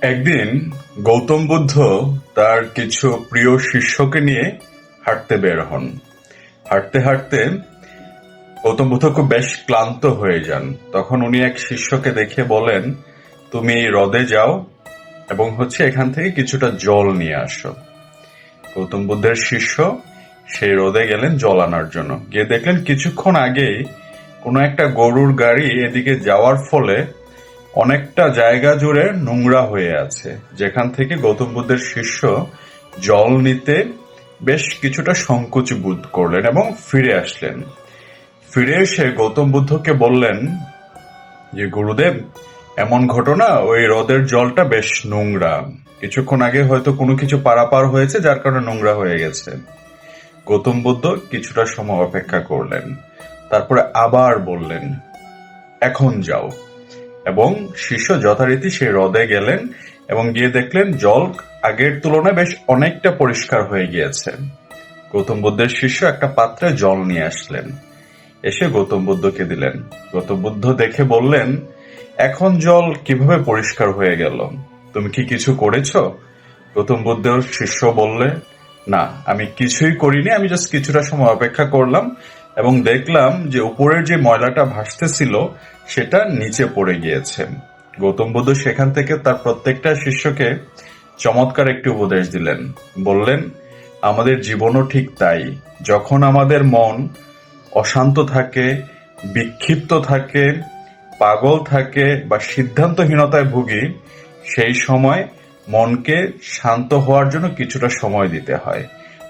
একদিন গৌতম বুদ্ধ তার কিছু প্রিয় শিষ্যকে নিয়ে হাঁটতে বের হন। হাঁটতে হাঁটতে গৌতম বুদ্ধ খুব বেশ ক্লান্ত হয়ে যান। তখন উনি এক শিষ্যকে দেখে বলেন, তুমি এই হ্রদে যাও এবং এখান থেকে কিছুটা জল নিয়ে আসো। গৌতম বুদ্ধের শিষ্য সেই হ্রদে গেলেন জল আনার জন্য। গিয়ে দেখলেন কিছুক্ষণ আগেই কোনো একটা গরুর গাড়ি এদিকে যাওয়ার ফলে অনেকটা জায়গা জুড়ে নোংরা হয়ে আছে, যেখান থেকে গৌতম বুদ্ধের শিষ্য জল নিতে বেশ কিছুটা সংকোচ বোধ করলেন এবং ফিরে আসলেন। ফিরে এসে গৌতম বুদ্ধকে বললেন যে, গুরুদেব, এমন ঘটনা, ওই হ্রদের জলটা বেশ নোংরা, কিছুক্ষণ আগে হয়তো কোনো কিছু পারাপার হয়েছে যার কারণে নোংরা হয়ে গেছে। গৌতম বুদ্ধ কিছুটা সময় অপেক্ষা করলেন, তারপরে আবার বললেন, এখন যাও। এবং শিষ্য যথারীতি সেই হ্রদে গেলেন এবং গিয়ে দেখলেন জল আগের তুলনায় বেশ অনেকটা পরিষ্কার হয়ে গিয়েছে। গৌতম বুদ্ধের শিষ্য একটা পাত্রে জল নিয়ে আসলেন, এসে গৌতম বুদ্ধকে দিলেন। গৌতম বুদ্ধ দেখে বললেন, এখন জল কিভাবে পরিষ্কার হয়ে গেল? তুমি কি কিছু করেছো? গৌতম বুদ্ধের শিষ্য বললে, না, আমি কিছুই করিনি, আমি জাস্ট কিছুটা সময় অপেক্ষা করলাম এবং দেখলাম যে উপরের যে ময়লাটা ভাসতেছিল সেটা নিচে পড়ে গিয়েছে। গৌতম বুদ্ধ সেখান থেকে তার প্রত্যেকটা শিষ্যকে চমৎকার একটি উপদেশ দিলেন। বললেন, আমাদের জীবনও ঠিক তাই। যখন আমাদের মন অশান্ত থাকে, বিক্ষিপ্ত থাকে, পাগল থাকে বা সিদ্ধান্তহীনতায় ভুগি, সেই সময় মনকে শান্ত হওয়ার জন্য কিছুটা সময় দিতে হয়।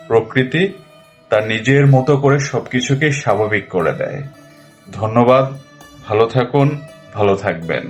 প্রকৃতি তার নিজের মতো করে সবকিছুকে স্বাভাবিক করে দেয়। ধন্যবাদ। ভালো থাকুন, ভালো থাকবেন।